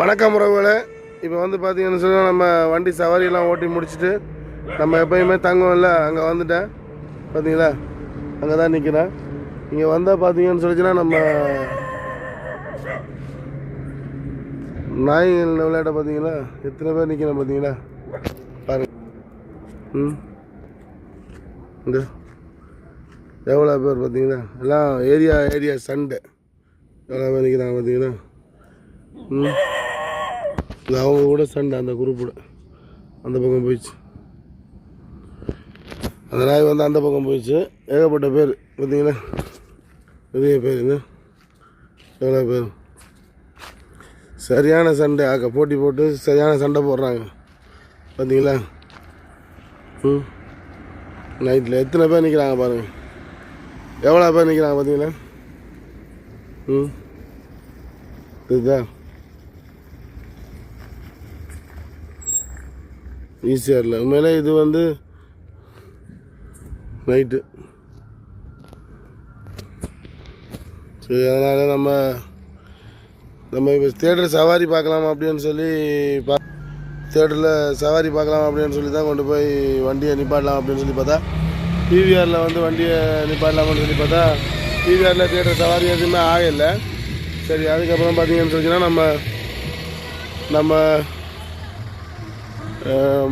வணக்கம் உறவுகளே. இப்போ வந்து பார்த்தீங்கன்னு சொன்னால் நம்ம வண்டி சவாரியெல்லாம் ஓட்டி முடிச்சுட்டு நம்ம எப்போயுமே தங்குவோம்ல, அங்கே வந்துட்டேன். பார்த்தீங்களா, அங்கே தான் நிற்கிறேன். இங்கே வந்தால் பார்த்தீங்கன்னு சொல்லிச்சுன்னா நம்ம நாய்கள் விளையாட்ட பார்த்தீங்களா, எத்தனை பேர் நிற்கிறேன் பார்த்தீங்களா, பாருங்க. இந்த எவ்வளோ பேர் பார்த்தீங்களா, எல்லாம் ஏரியா சண்டை எவ்வளோ பேர் நிற்கிறாங்க பார்த்தீங்களா. அவங்க கூட சண்டை, அந்த குரூப்போட அந்த பக்கம் போயிடுச்சு. அந்த நாய் வந்து அந்த பக்கம் போயிடுச்சு. ஏகப்பட்ட பேர் பார்த்தீங்களா, பெரிய பேர் இது எவ்வளோ பேர். சரியான சண்டை, போட்டி போட்டு சரியான சண்டை போடுறாங்க பார்த்தீங்களா. நைட்டில் எத்தனை பேர் நிற்கிறாங்க பாருங்கள், எவ்வளோ பேர் நிற்கிறாங்க பார்த்தீங்களா. இதுதான் ஈஸியாக இல்லை உண்மையிலே. இது வந்து நைட்டு சரி, அதனால் நம்ம இப்போ தேட்டர் சவாரி பார்க்கலாம் அப்படின்னு சொல்லி தேட்டரில் சவாரி பார்க்கலாம் அப்படின்னு சொல்லி தான் கொண்டு போய் வண்டியை நிப்பாட்டலாம் அப்படின்னு சொல்லி பார்த்தா, பிவிஆரில் வந்து வண்டியை நிப்பாட்டலாம்னு சொல்லி பார்த்தா பிவிஆரில் தேட்டர் சவாரி எதுவுமே ஆகலை. சரி, அதுக்கப்புறம் பார்த்தீங்கன்னு சொல்லிச்சுன்னா நம்ம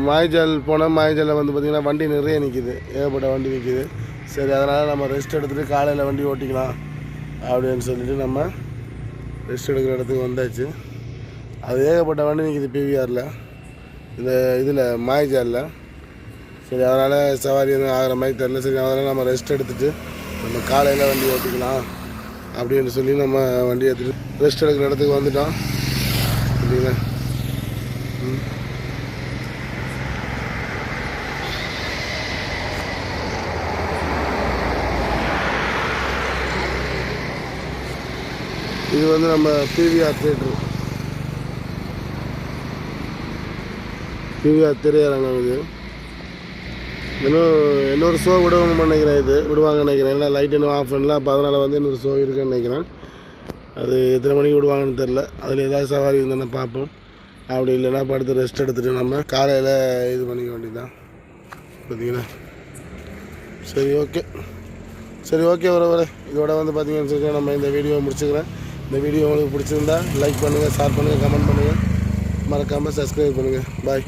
மாய்ஜால் போனால் மாய்ஜாலில் வந்து பார்த்திங்கன்னா வண்டி நிறைய நிற்கிது, ஏகப்பட்ட வண்டி நிற்கிது. சரி, அதனால் நம்ம ரெஸ்ட் எடுத்துகிட்டு காலையில் வண்டி ஓட்டிக்கலாம் அப்படின்னு சொல்லிட்டு நம்ம ரெஸ்ட் எடுக்கிற இடத்துக்கு வந்தாச்சு. அது ஏகப்பட்ட வண்டி நிற்கிது பிவிஆரில், இந்த இதில் மாய்ஜாலில். சரி, அதனால் சவாரி எதுவும் ஆகிற மாதிரி தெரில. சரி, அதனால் நம்ம ரெஸ்ட் எடுத்துகிட்டு நம்ம காலையில் வண்டி ஓட்டிக்கலாம் அப்படின்னு சொல்லி நம்ம வண்டி எடுத்துகிட்டு ரெஸ்ட் எடுக்கிற இடத்துக்கு வந்துட்டோம் அப்படிங்களா. இது வந்து நம்ம பிவிஆர் தேட்ரு, பிவிஆர் திரையரங்கம். இது இன்னொரு ஷோ விடுவாங்க நினைக்கிறேன், விடுவாங்கன்னு நினைக்கிறேன். எல்லாம் லைட் இன்னும் ஆஃப் பண்ணலாம். அப்போ அதனால் வந்து இன்னொரு ஷோ இருக்குன்னு நினைக்கிறேன். அது எத்தனை மணிக்கு விடுவாங்கன்னு தெரில. அதில் ஏதாவது சவாரி இருந்தால் பார்ப்போம். அப்படி இல்லைன்னா படுத்து ரெஸ்ட் எடுத்துகிட்டு நம்ம காலையில் இது பண்ணிக்க வேண்டியதுதான் பார்த்தீங்களா. சரி ஓகே வர இதோட வந்து பார்த்தீங்கன்னு சொல்லி நம்ம இந்த வீடியோவை முடிச்சுக்கிறேன். இந்த வீடியோ உங்களுக்கு பிடிச்சிருந்தா லைக் பண்ணுங்கள், ஷேர் பண்ணுங்கள், கமெண்ட் பண்ணுங்கள், மறக்காமல் சப்ஸ்கிரைப் பண்ணுங்கள். பாய்.